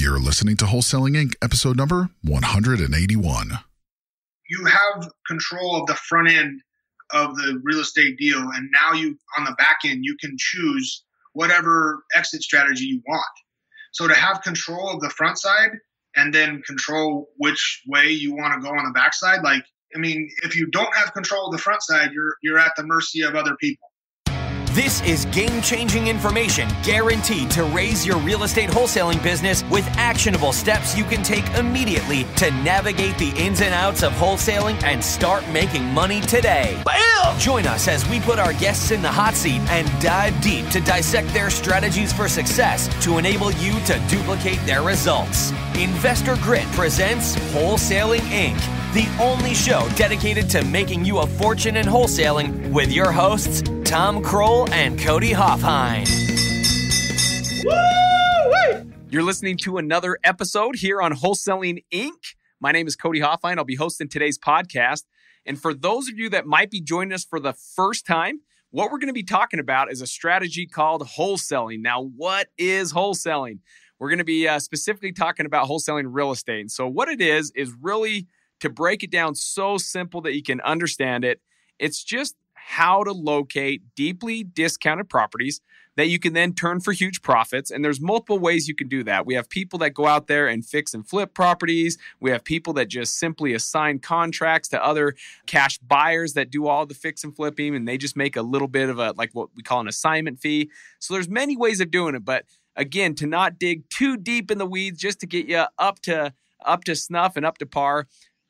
You're listening to Wholesaling Inc., episode number 181. You have control of the front end of the real estate deal, and now you, on the back end, you can choose whatever exit strategy you want. So to have control of the front side and then control which way you want to go on the back side, if you don't have control of the front side, you're at the mercy of other people. This is game-changing information guaranteed to raise your real estate wholesaling business with actionable steps you can take immediately to navigate the ins and outs of wholesaling and start making money today. Bam! Join us as we put our guests in the hot seat and dive deep to dissect their strategies for success to enable you to duplicate their results. Investor Grit presents Wholesaling Inc., the only show dedicated to making you a fortune in wholesaling with your hosts, Tom Krol and Cody Hoffine. Woo-wee! You're listening to another episode here on Wholesaling Inc. My name is Cody Hoffine. I'll be hosting today's podcast. And for those of you that might be joining us for the first time, what we're going to be talking about is a strategy called wholesaling. Now, what is wholesaling? We're going to be specifically talking about wholesaling real estate. And so what it is really, to break it down so simple that you can understand it, it's just how to locate deeply discounted properties that you can then turn for huge profits. And there's multiple ways you can do that. We have people that go out there and fix and flip properties. We have people that just simply assign contracts to other cash buyers that do all the fix and flipping, and they just make a little bit of what we call an assignment fee. So there's many ways of doing it. But again, to not dig too deep in the weeds, just to get you up to snuff and up to par,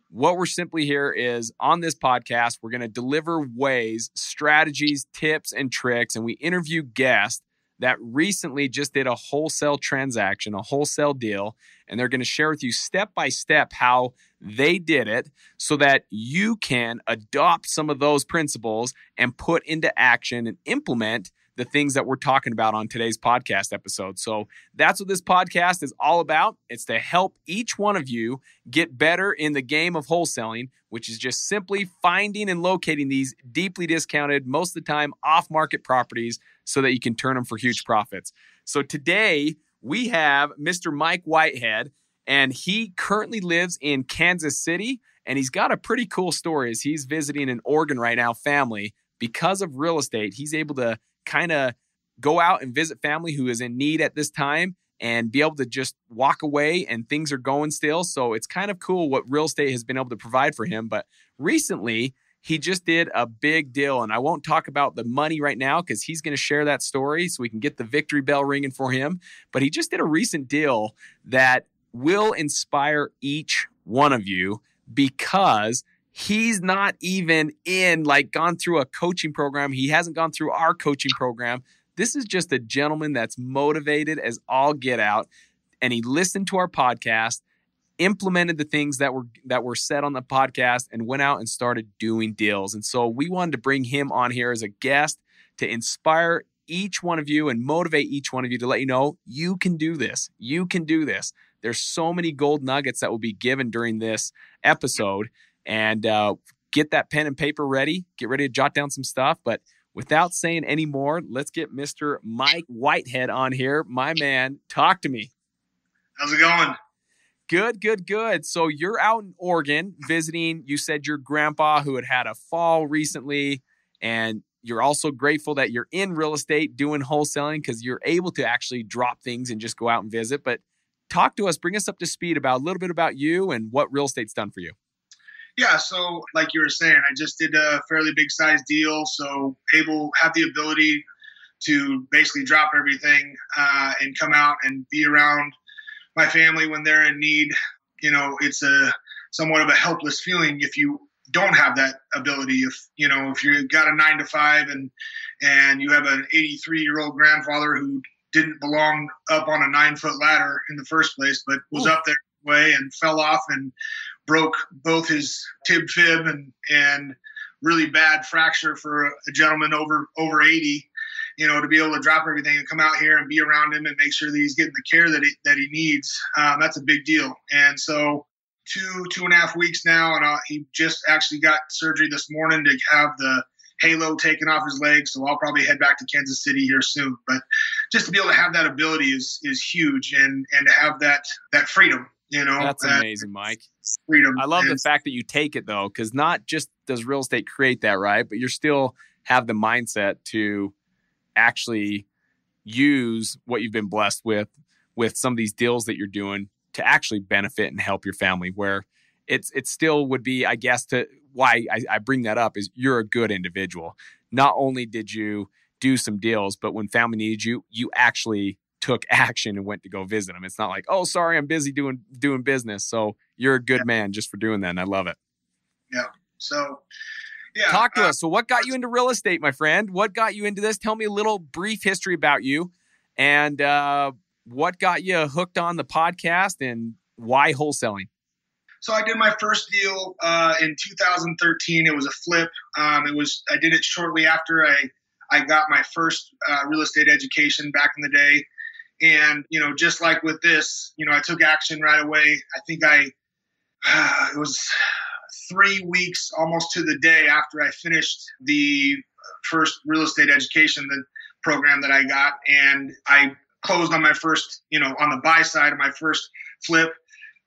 what we're simply here is on this podcast, we're going to deliver ways, strategies, tips, and tricks. And we interview guests that recently just did a wholesale transaction, a wholesale deal. And they're going to share with you step by step how they did it so that you can adopt some of those principles and put into action and implement the things that we're talking about on today's podcast episode. So that's what this podcast is all about. It's to help each one of you get better in the game of wholesaling, which is just simply finding and locating these deeply discounted, most of the time off-market properties so that you can turn them for huge profits. So today we have Mr. Mike Whitehead, and he currently lives in Kansas City, and he's got a pretty cool story as he's visiting an Oregon right now family. Because of real estate, he's able to kind of go out and visit family who is in need at this time and be able to just walk away and things are going still. So it's kind of cool what real estate has been able to provide for him. But recently, he just did a big deal. And I won't talk about the money right now because he's going to share that story so we can get the victory bell ringing for him. But he just did a recent deal that will inspire each one of you because he's not even gone through a coaching program. He hasn't gone through our coaching program. This is just a gentleman that's motivated as all get out. And he listened to our podcast, implemented the things that were said on the podcast, and went out and started doing deals. And so we wanted to bring him on here as a guest to inspire each one of you and motivate each one of you to let you know you can do this. You can do this. There's so many gold nuggets that will be given during this episode. And get that pen and paper ready. Get ready to jot down some stuff. But without saying any more, let's get Mr. Mike Whitehead on here. My man, talk to me. How's it going? Good. So you're out in Oregon visiting, you said your grandpa who had a fall recently, and you're also grateful that you're in real estate doing wholesaling because you're able to actually drop things and just go out and visit. But talk to us, bring us up to speed about a little bit about you and what real estate's done for you. Yeah, so like you were saying, I just did a fairly big size deal, so have the ability to basically drop everything and come out and be around my family when they're in need. You know, it's a somewhat of a helpless feeling if you don't have that ability. If you got a 9-to-5 and you have an 83-year-old grandfather who didn't belong up on a 9-foot ladder in the first place, but was up there way and fell off and broke both his fib and really bad fracture for a gentleman over 80, to be able to drop everything and come out here and be around him and make sure that he's getting the care that he needs. That's a big deal. And so 2.5 weeks now, and he just actually got surgery this morning to have the halo taken off his leg. So I'll probably head back to Kansas City here soon. But just to be able to have that ability is huge, and to have that freedom, That's amazing, Mike. Freedom. I love the fact that you take it though, because not just does real estate create that, right? But you're still have the mindset to actually use what you've been blessed with some of these deals that you're doing to actually benefit and help your family, where it still would be, I guess, to why I bring that up is you're a good individual. Not only did you do some deals, but when family needed you, you actually took action and went to go visit them. It's not like, oh, sorry, I'm busy doing business. So you're a good man just for doing that. And I love it. Yeah. So, yeah. Talk to us. So what got you into real estate, my friend? What got you into this? Tell me a little brief history about you and what got you hooked on the podcast and why wholesaling? So I did my first deal in 2013. It was a flip. I did it shortly after I got my first real estate education back in the day. And, just like with this, I took action right away. I think it was 3 weeks almost to the day after I finished the first real estate education program that I got. And I closed on my first, on the buy side of my first flip,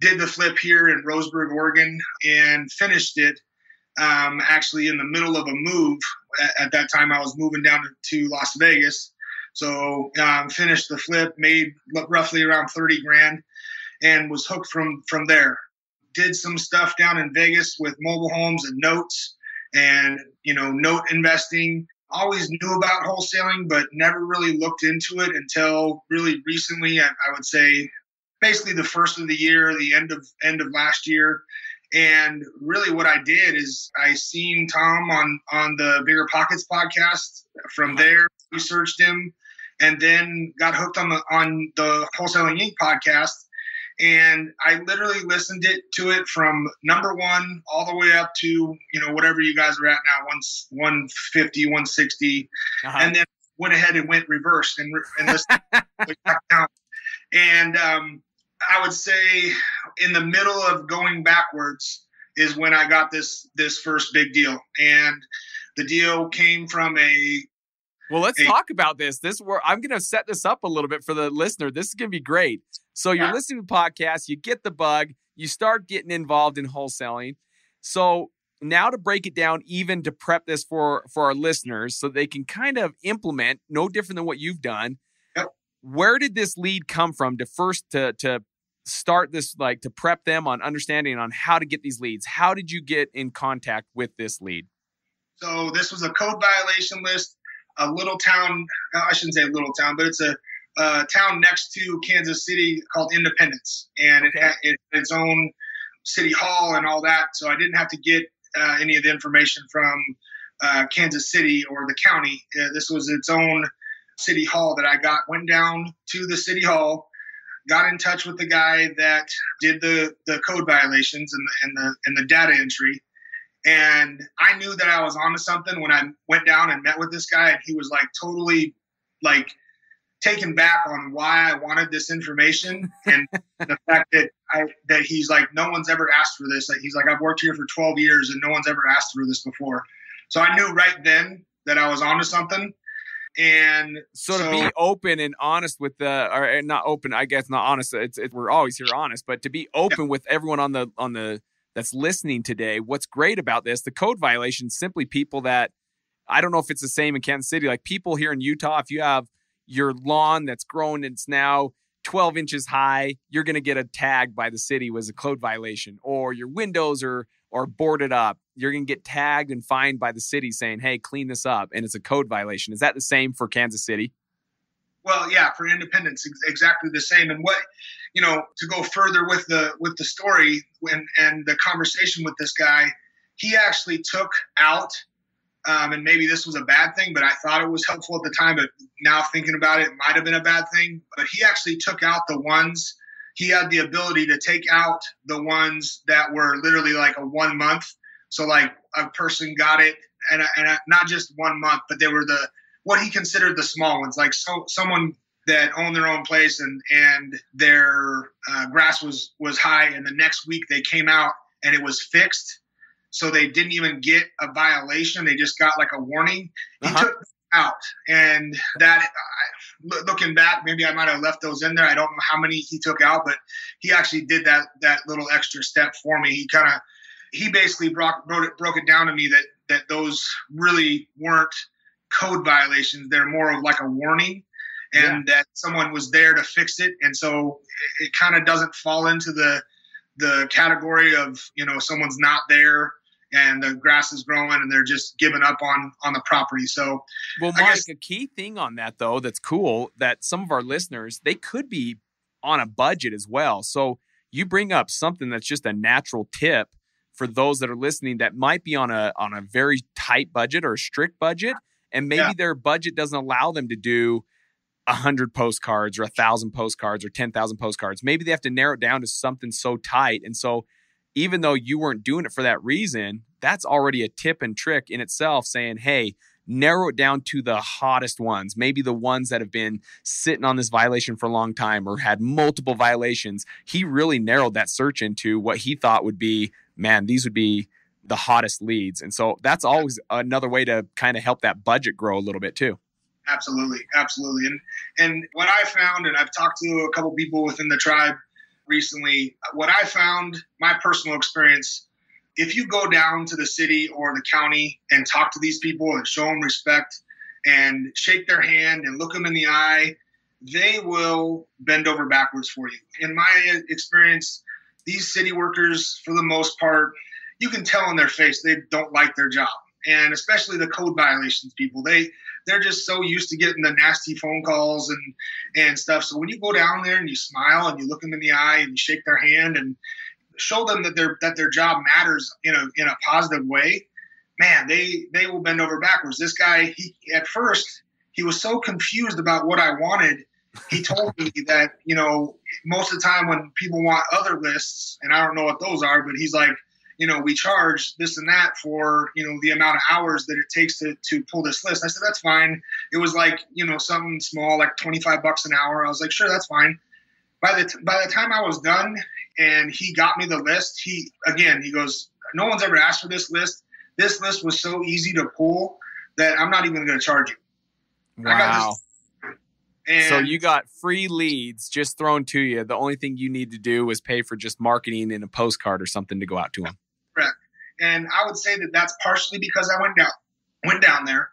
did the flip here in Roseburg, Oregon, and finished it actually in the middle of a move. At that time, I was moving down to Las Vegas. So finished the flip, made roughly around 30 grand, and was hooked from there. Did some stuff down in Vegas with mobile homes and notes and, note investing. Always knew about wholesaling, but never really looked into it until really recently. I would say basically the first of the year, the end of last year. And really what I did is I seen Tom on the Bigger Pockets podcast. From there, researched him, and then got hooked on the Wholesaling Inc. podcast. And I literally listened to it from number one all the way up to, whatever you guys are at now, 150, 160. And then went ahead and went reverse and listened back down. And I would say in the middle of going backwards is when I got this first big deal. And the deal came from Well, let's talk about this. I'm going to set this up a little bit for the listener. This is going to be great. So you're listening to podcasts, you get the bug, you start getting involved in wholesaling. So now to break it down, even to prep this for our listeners so they can kind of implement, no different than what you've done. Yep. Where did this lead come from to start this, like to prep them on understanding on how to get these leads? How did you get in contact with this lead? So this was a code violation list, a little town, I shouldn't say a little town, but it's a town next to Kansas City called Independence. And it had its own city hall and all that. So I didn't have to get any of the information from Kansas City or the county. This was its own city hall that I went down to the city hall, got in touch with the guy that did the code violations and the data entry. And I knew that I was onto something when I went down and met with this guy, and he was like totally like taken back on why I wanted this information and the fact that he's like, no one's ever asked for this. Like, he's like, I've worked here for 12 years and no one's ever asked for this before. So I knew right then that I was onto something. And so to be open and honest with or not open, I guess not honest. We're always here honest, but to be open with everyone on the that's listening today. What's great about this, the code violation, simply people that, I don't know if it's the same in Kansas City, like people here in Utah, if you have your lawn that's grown and it's now 12 inches high, you're going to get a tag by the city was a code violation, or your windows are boarded up. You're going to get tagged and fined by the city saying, hey, clean this up. And it's a code violation. Is that the same for Kansas City? Well, yeah, for Independence, exactly the same. And what, to go further with the story and the conversation with this guy, he actually took out, and maybe this was a bad thing, but I thought it was helpful at the time, but now thinking about it, it might have been a bad thing. But he actually took out the ones, he had the ability to take out the ones that were literally like a 1 month. So like a person got it, and not just 1 month, but they were what he considered the small ones, like someone that owned their own place and their grass was high, and the next week they came out and it was fixed. So they didn't even get a violation. They just got like a warning. He took them out. And that, looking back, maybe I might have left those in there. I don't know how many he took out, but he actually did that little extra step for me. He basically broke it down to me that those really weren't code violations. They're more of like a warning, and that someone was there to fix it. And so it kind of doesn't fall into the category of, someone's not there and the grass is growing and they're just giving up on the property. So, well, Mike, a key thing on that though, that's cool, that some of our listeners, they could be on a budget as well. So you bring up something that's just a natural tip for those that are listening that might be on a very tight budget or a strict budget. And maybe their budget doesn't allow them to do 100 postcards or 1,000 postcards or 10,000 postcards. Maybe they have to narrow it down to something so tight. And so even though you weren't doing it for that reason, that's already a tip and trick in itself, saying, hey, narrow it down to the hottest ones, maybe the ones that have been sitting on this violation for a long time or had multiple violations. He really narrowed that search into what he thought would be, man, these would be the hottest leads. And so that's always another way to kind of help that budget grow a little bit too. Absolutely. Absolutely. And what I found, and I've talked to a couple people within the tribe recently, what I found, my personal experience, if you go down to the city or the county and talk to these people and show them respect and shake their hand and look them in the eye, they will bend over backwards for you. In my experience, these city workers, for the most part, you can tell in their face they don't like their job. And especially the code violations people, they're just so used to getting the nasty phone calls and stuff. So when you go down there and you smile and you look them in the eye and you shake their hand and show them that their job matters in a positive way, man, they will bend over backwards. This guy, at first, he was so confused about what I wanted. He told me that, most of the time when people want other lists, and I don't know what those are, but he's like, we charge this and that for, the amount of hours that it takes to pull this list. I said, that's fine. It was like, something small, like $25 an hour. I was like, sure, that's fine. By the time I was done and he got me the list, he goes, no one's ever asked for this list. This list was so easy to pull that I'm not even going to charge you. Wow. So you got free leads just thrown to you. The only thing you need to do was pay for just marketing in a postcard or something to go out to them. Correct. And I would say that that's partially because I went down there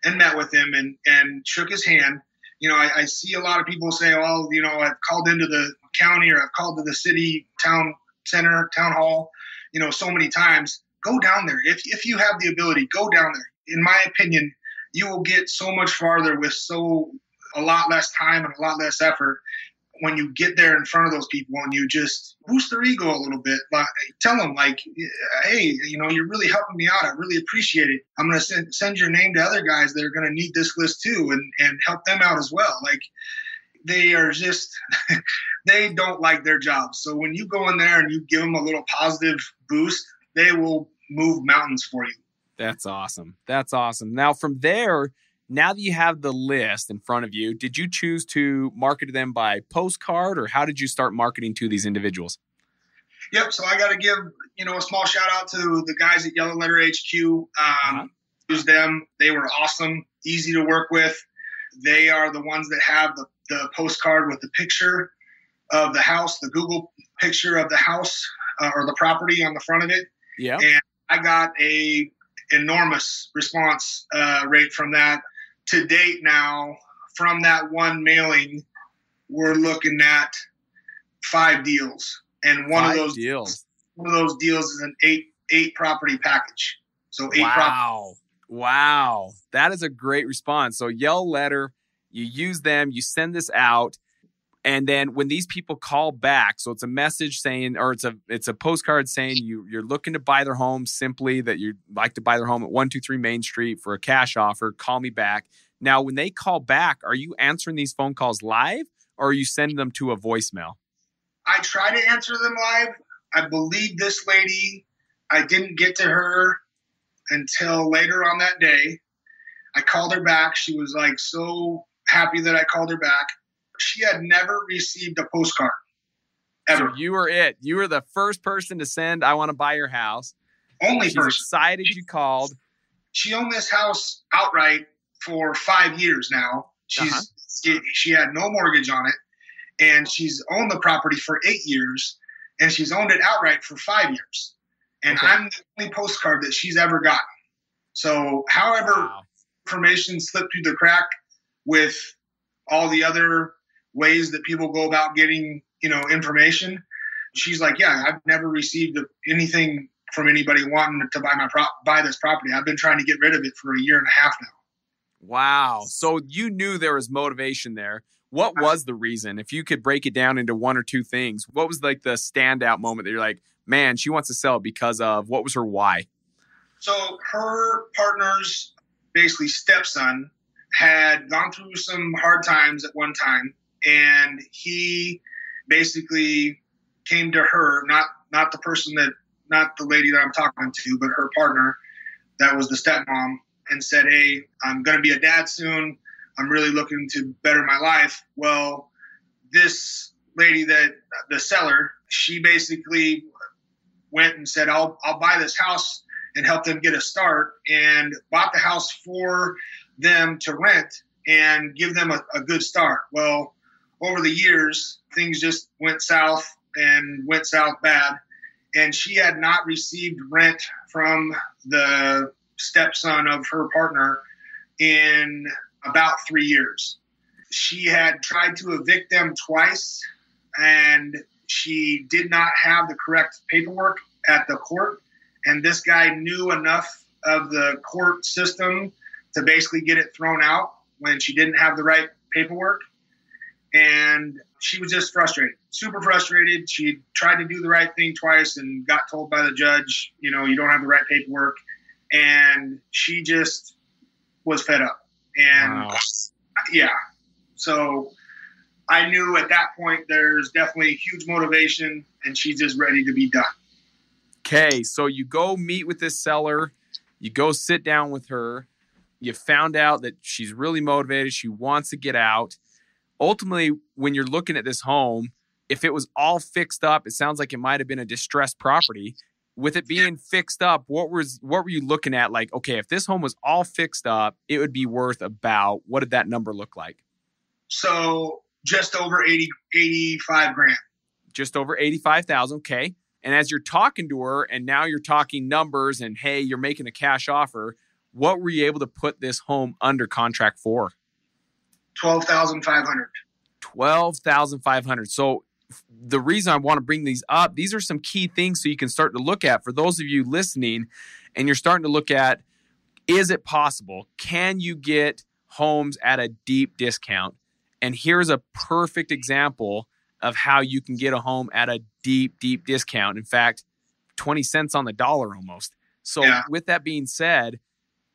and met with him and shook his hand. I see a lot of people say, well, I've called into the county or I've called to the city, town center, town hall, so many times. Go down there. If you have the ability, go down there. In my opinion, you will get so much farther with a lot less time and a lot less effort when you get there in front of those people and you just boost their ego a little bit. Like, tell them, like, hey, you're really helping me out. I really appreciate it. I'm going to send your name to other guys that are going to need this list too and help them out as well. Like, they are just, they don't like their jobs. So when you go in there and you give them a little positive boost, they will move mountains for you. That's awesome. That's awesome. Now from there, now that you have the list in front of you, did you choose to market them by postcard or how did you start marketing to these individuals? Yep. So I got to give, a small shout out to the guys at Yellow Letter HQ. Use them. They were awesome, easy to work with. They are the ones that have the postcard with the picture of the house, the Google picture of the house or the property on the front of it. Yeah. And I got a enormous response rate from that. To date now, from that one mailing, we're looking at 5 deals. And one of those deals is an eight property package. So 8 properties. Wow. That is a great response. So Yellow Letter, you use them, you send this out. And then when these people call back, so it's a message saying, or it's a postcard saying you're looking to buy their home, simply that you'd like to buy their home at 123 Main Street for a cash offer, call me back. Now, when they call back, are you answering these phone calls live or are you sending them to a voicemail? I try to answer them live. I believe this lady, I didn't get to her until later on that day. I called her back. She was like so happy that I called her back. She had never received a postcard, ever. So you were it. You were the first person to send, I want to buy your house. Only She's person. excited you called. She owned this house outright for 5 years now. She had no mortgage on it, and she's owned the property for 8 years, and she's owned it outright for 5 years. And I'm the only postcard that she's ever gotten. So however information slipped through the crack with all the other ways that people go about getting, information, she's like, yeah, I've never received anything from anybody wanting to buy this property. I've been trying to get rid of it for a year and a half now. Wow. So you knew there was motivation there. What was the reason? If you could break it down into one or two things, what was like the standout moment that you're like, man, she wants to sell because of, what was her why? So her partner's basically stepson had gone through some hard times at one time, and he basically came to her, not the lady that I'm talking to, but her partner that was the stepmom, and said, hey, I'm going to be a dad soon. I'm really looking to better my life. Well, this lady, the seller, she basically went and said, I'll buy this house and help them get a start, and bought the house for them to rent and give them a good start. Well, over the years, things just went south bad. And she had not received rent from the stepson of her partner in about 3 years. She had tried to evict them twice, and she did not have the correct paperwork at the court. And this guy knew enough of the court system to basically get it thrown out when she didn't have the right paperwork. And she was just frustrated, super frustrated. She tried to do the right thing twice and got told by the judge, you don't have the right paperwork. And she just was fed up. And so I knew at that point there's definitely huge motivation, and she's just ready to be done. Okay, so you go meet with this seller, you go sit down with her, you found out that she's really motivated, she wants to get out. Ultimately, when you're looking at this home, if it was all fixed up, it sounds like it might have been a distressed property. With it being fixed up, what were you looking at? Like, okay, if this home was all fixed up, it would be worth about, what did that number look like? So just over 85 grand. Just over 85,000. Okay. And as you're talking to her, and now you're talking numbers, and hey, you're making a cash offer, what were you able to put this home under contract for? $12,500. $12,500. So the reason I want to bring these up, these are some key things so you can start to look at for those of you listening, and you're starting to look at, is it possible? Can you get homes at a deep discount? And here's a perfect example of how you can get a home at a deep, deep discount. In fact, 20 cents on the dollar almost. So with that being said,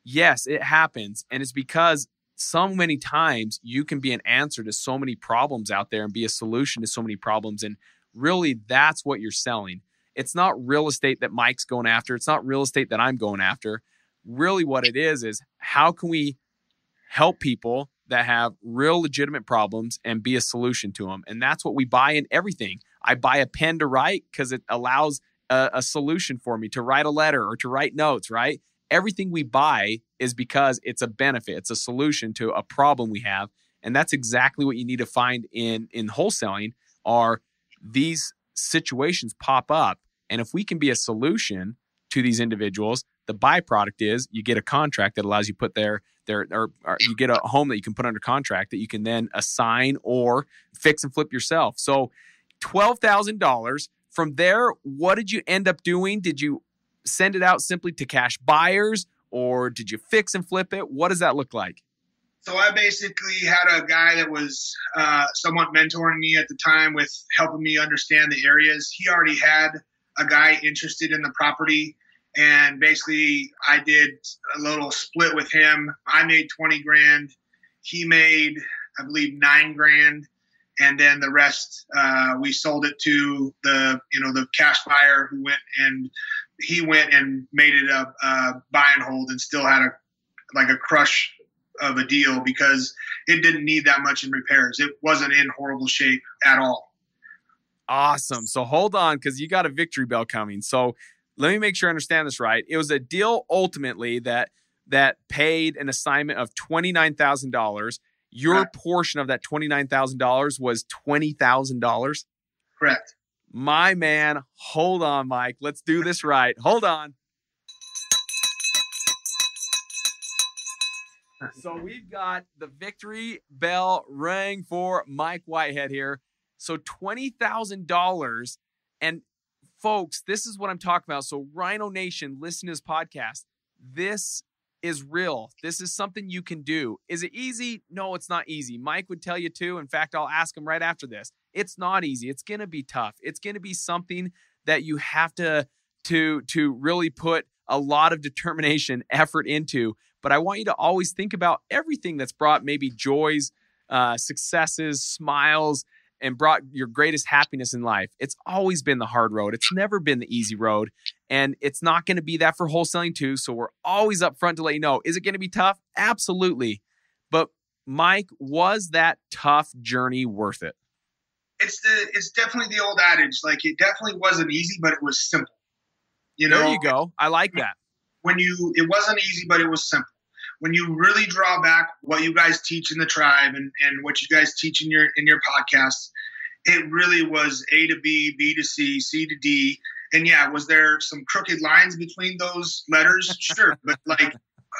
yes, it happens. And it's because so many times you can be an answer to so many problems out there and be a solution to so many problems. And really, that's what you're selling. It's not real estate that Mike's going after. It's not real estate that I'm going after. Really what it is how can we help people that have real legitimate problems and be a solution to them? And that's what we buy in everything. I buy a pen to write because it allows a solution for me to write a letter or to write notes, right? Everything we buy is because it's a benefit. It's a solution to a problem we have. And that's exactly what you need to find in wholesaling are these situations pop up. And if we can be a solution to these individuals, the byproduct is you get a contract that allows you to put or you get a home that you can put under contract that you can then assign or fix and flip yourself. So $12,000. From there, what did you end up doing? Did you send it out simply to cash buyers, or did you fix and flip it? What does that look like? So I basically had a guy that was somewhat mentoring me at the time with helping me understand the areas. He already had a guy interested in the property, and basically I did a little split with him. I made 20 grand. He made, I believe, 9 grand. And then the rest, we sold it to the cash buyer who went and made it a buy and hold, and still had a crush of a deal because it didn't need that much in repairs. It wasn't in horrible shape at all. Awesome. So hold on, because you got a victory bell coming. So let me make sure I understand this right. It was a deal ultimately that paid an assignment of $29,000. Your Correct. portion of that $29,000 was $20,000. Correct. My man, hold on, Mike. Let's do this right. Hold on. So we've got the victory bell ring for Mike Whitehead here. So $20,000. And folks, this is what I'm talking about. So Rhino Nation, listen to this podcast. This is real. This is something you can do. Is it easy? No, it's not easy. Mike would tell you too. In fact, I'll ask him right after this. It's not easy. It's going to be tough. It's going to be something that you have to really put a lot of determination, effort into. But I want you to always think about everything that's brought maybe joys, successes, smiles, and brought your greatest happiness in life. It's always been the hard road. It's never been the easy road. And it's not going to be that for wholesaling too. So we're always up front to let you know, is it going to be tough? Absolutely. But Mike, was that tough journey worth it? It's definitely the old adage. Like, it definitely wasn't easy, but it was simple. You know, there you go. I like that. It wasn't easy, but it was simple. When you really draw back what you guys teach in the tribe and what you guys teach in your podcasts, it really was A to B, B to C, C to D. And yeah, was there some crooked lines between those letters? Sure. But like,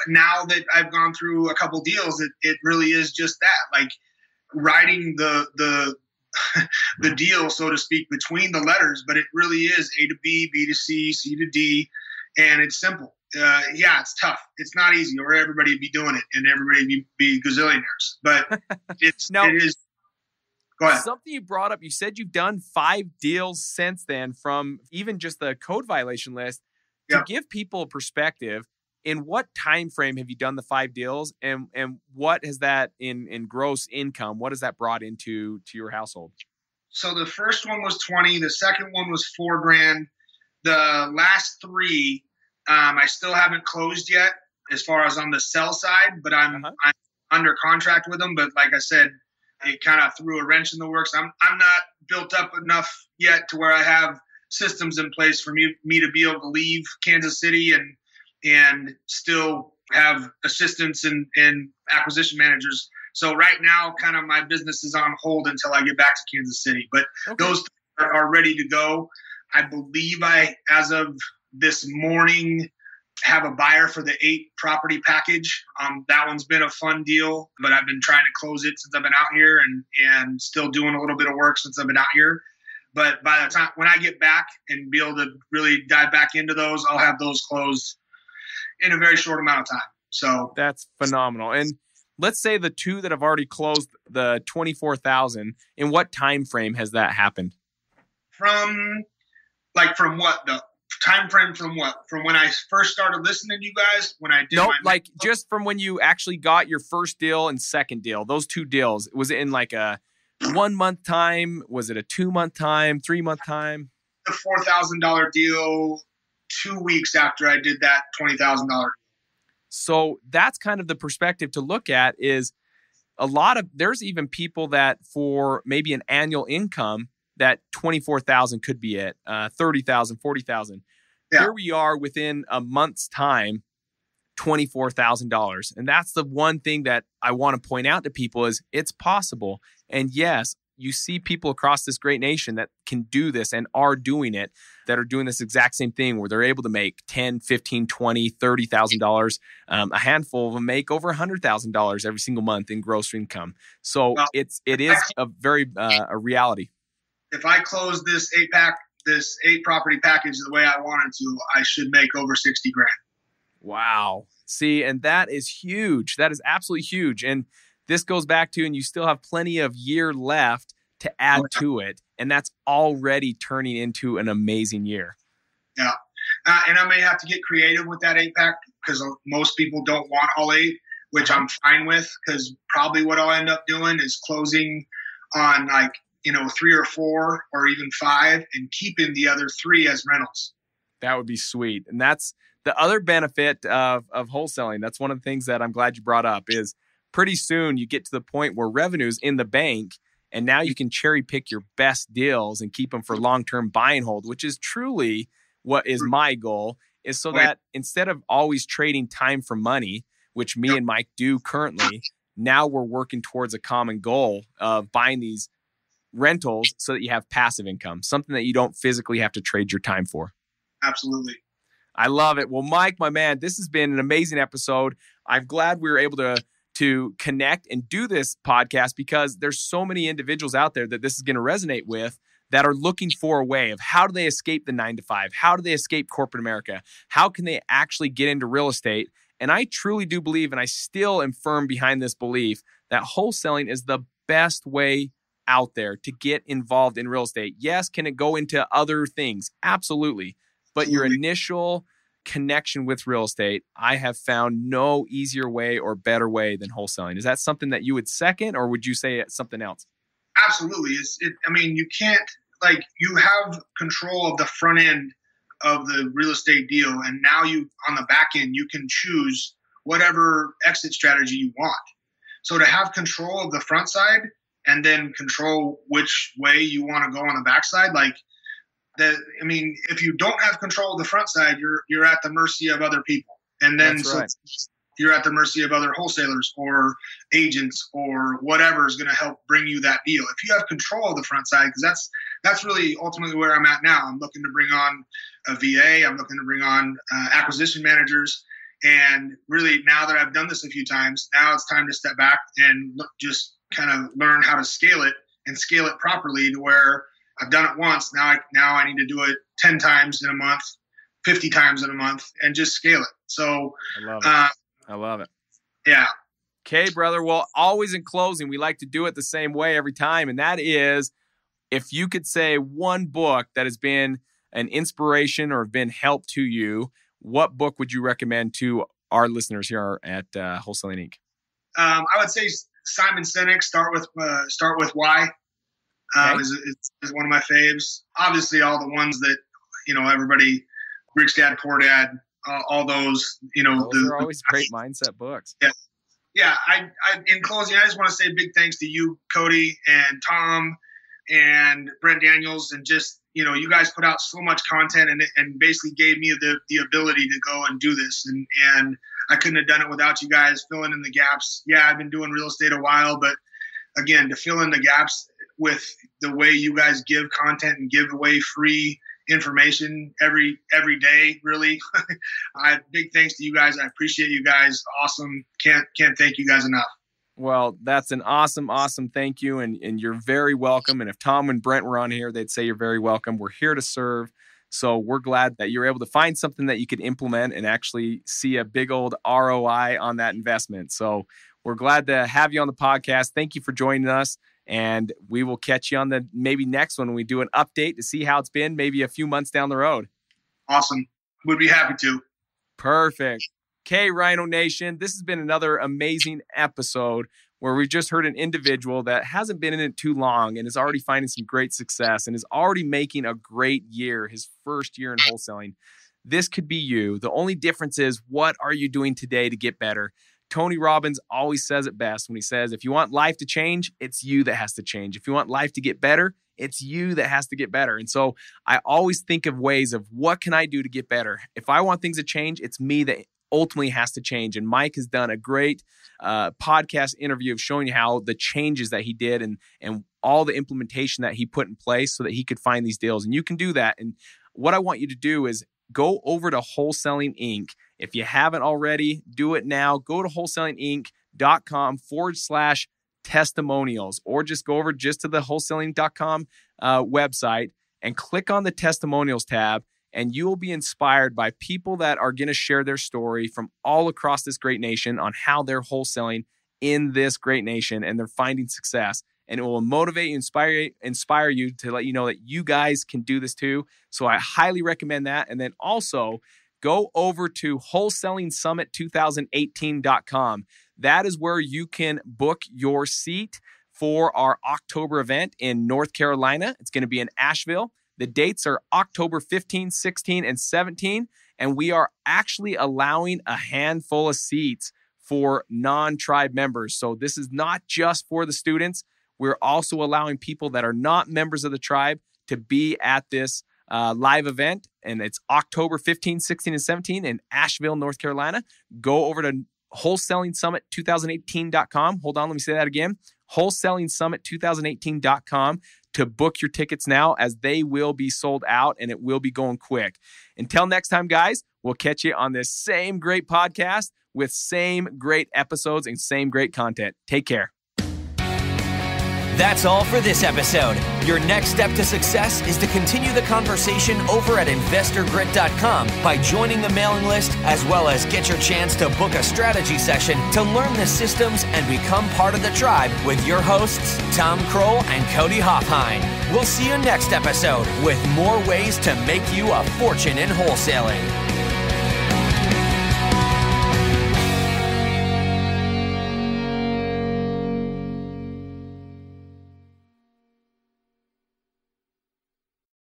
now that I've gone through a couple deals, it really is just that, like writing the deal, so to speak, between the letters, but it really is A to B, B to C, C to D, and it's simple. Yeah, it's tough. It's not easy, or everybody would be doing it and everybody be gazillionaires. But it is. Go ahead. Something you brought up, you said you've done 5 deals since then, from even just the code violation list. To give people a perspective, in what time frame have you done the 5 deals, and what has that in gross income? What has that brought into your household? So the first one was 20. The second one was $4,000. The last 3. I still haven't closed yet as far as on the sell side, but I'm under contract with them. But like I said, it kind of threw a wrench in the works. I'm not built up enough yet to where I have systems in place for me to be able to leave Kansas City and still have assistants and acquisition managers. So right now, kind of my business is on hold until I get back to Kansas City. But those are ready to go. I believe as of this morning, have a buyer for the 8 property package. That one's been a fun deal, but I've been trying to close it since I've been out here and still doing a little bit of work since I've been out here. But by the time when I get back and be able to really dive back into those, I'll have those closed in a very short amount of time. So that's phenomenal. And let's say the 2 that have already closed, the 24,000, in what time frame has that happened? From what? The time frame from what? From when I first started listening to you guys? When I did just from when you actually got your first deal and second deal, those 2 deals. Was it in like a 1 month time? Was it a 2 month time, 3 month time? The $4,000 deal 2 weeks after I did that $20,000. So that's kind of the perspective to look at. Is there's even people that for maybe an annual income, that 24,000 could be it, 30,000, 40,000. Yeah. Here we are within a month's time, $24,000. And that's the one thing that I want to point out to people is it's possible. And yes, you see people across this great nation that can do this and are doing it, that are doing this exact same thing where they're able to make $10, $15, $20, $30,000. A handful of them make over $100,000 every single month in gross income. So it is a very a reality. If I close this 8 property package the way I wanted to, I should make over $60,000. Wow. See, and that is huge. That is absolutely huge. And this goes back to, and you still have plenty of year left to add to it. And that's already turning into an amazing year. Yeah. And I may have to get creative with that 8-pack because most people don't want all 8, which I'm fine with, because probably what I'll end up doing is closing on 3 or 4 or even 5 and keeping the other 3 as rentals. That would be sweet. And that's the other benefit of wholesaling. That's one of the things that I'm glad you brought up is pretty soon you get to the point where revenue's in the bank and now you can cherry pick your best deals and keep them for long-term buy and hold, which is truly what is my goal is so that instead of always trading time for money, which me and Mike do currently, now we're working towards a common goal of buying these rentals so that you have passive income, something that you don't physically have to trade your time for. Absolutely. I love it. Well, Mike, my man, this has been an amazing episode. I'm glad we were able to connect and do this podcast because there's so many individuals out there that this is going to resonate with that are looking for a way of how do they escape the 9-to-5? How do they escape corporate America? How can they actually get into real estate? And I truly do believe, and I still am firm behind this belief, that wholesaling is the best way out there to get involved in real estate. Yes, can it go into other things? Absolutely. But your initial connection with real estate, I have found no easier way or better way than wholesaling. Is that something that you would second, or would you say it's something else? Absolutely. You can't, you have control of the front end of the real estate deal. And now on the back end, you can choose whatever exit strategy you want. So to have control of the front side and then control which way you want to go on the back side, if you don't have control of the front side, you're at the mercy of other people. And then you're at the mercy of other wholesalers or agents or whatever is going to help bring you that deal. If you have control of the front side, because that's really ultimately where I'm at now. I'm looking to bring on a VA. I'm looking to bring on acquisition managers. And really, now that I've done this a few times, now it's time to step back and just kind of learn how to scale it and scale it properly to where I've done it once. Now I need to do it 10 times in a month, 50 times in a month, and just scale it. So I love it. Yeah. Okay, brother. Well, always in closing, we like to do it the same way every time. And that is, if you could say one book that has been an inspiration or been help to you, what book would you recommend to our listeners here at Wholesaling Inc? I would say Simon Sinek, Start with Why. Is one of my faves. Obviously, all the ones that everybody, Rich Dad, Poor Dad, all those. Those are always great mindset books. Yeah, yeah. I in closing, I just want to say a big thanks to you, Cody, and Tom, and Brent Daniels, and just you guys put out so much content and basically gave me the ability to go and do this, and I couldn't have done it without you guys filling in the gaps. Yeah, I've been doing real estate a while, but again, to fill in the gaps with the way you guys give content and give away free information every day, really. Big thanks to you guys. I appreciate you guys. Awesome. Can't thank you guys enough. Well, that's an awesome thank you. And you're very welcome. And if Tom and Brent were on here, they'd say you're very welcome. We're here to serve. So we're glad that you're able to find something that you could implement and actually see a big old ROI on that investment. So we're glad to have you on the podcast. Thank you for joining us. And we will catch you on the maybe next one when we do an update to see how it's been maybe a few months down the road. Awesome. Would be happy to. Perfect. Okay, Rhino Nation, this has been another amazing episode where we've just heard an individual that hasn't been in it too long and is already finding some great success and is already making a great year, his first year in wholesaling. This could be you. The only difference is, what are you doing today to get better? Tony Robbins always says it best when he says, if you want life to change, it's you that has to change. If you want life to get better, it's you that has to get better. And so I always think of ways of what can I do to get better? If I want things to change, it's me that ultimately has to change. And Mike has done a great podcast interview of showing you how the changes that he did and all the implementation that he put in place so that he could find these deals. And you can do that. And what I want you to do is go over to Wholesaling Inc. If you haven't already, do it now. Go to wholesalinginc.com/testimonials, or just go over just to the wholesaling.com website and click on the testimonials tab. And you will be inspired by people that are going to share their story from all across this great nation on how they're wholesaling in this great nation and they're finding success. And it will motivate you, inspire you to let you know that you guys can do this too. So I highly recommend that. And then also go over to wholesalingsummit2018.com. That is where you can book your seat for our October event in North Carolina. It's going to be in Asheville. The dates are October 15, 16, and 17, and we are actually allowing a handful of seats for non-tribe members. So this is not just for the students. We're also allowing people that are not members of the tribe to be at this live event, and it's October 15, 16, and 17 in Asheville, North Carolina. Go over to WholesalingSummit2018.com. Hold on, let me say that again. WholesalingSummit2018.com to book your tickets now, as they will be sold out and it will be going quick. Until next time, guys, we'll catch you on this same great podcast with same great episodes and same great content. Take care. That's all for this episode. Your next step to success is to continue the conversation over at investorgrit.com by joining the mailing list, as well as get your chance to book a strategy session to learn the systems and become part of the tribe with your hosts, Tom Krol and Cody Hoffine. We'll see you next episode with more ways to make you a fortune in wholesaling.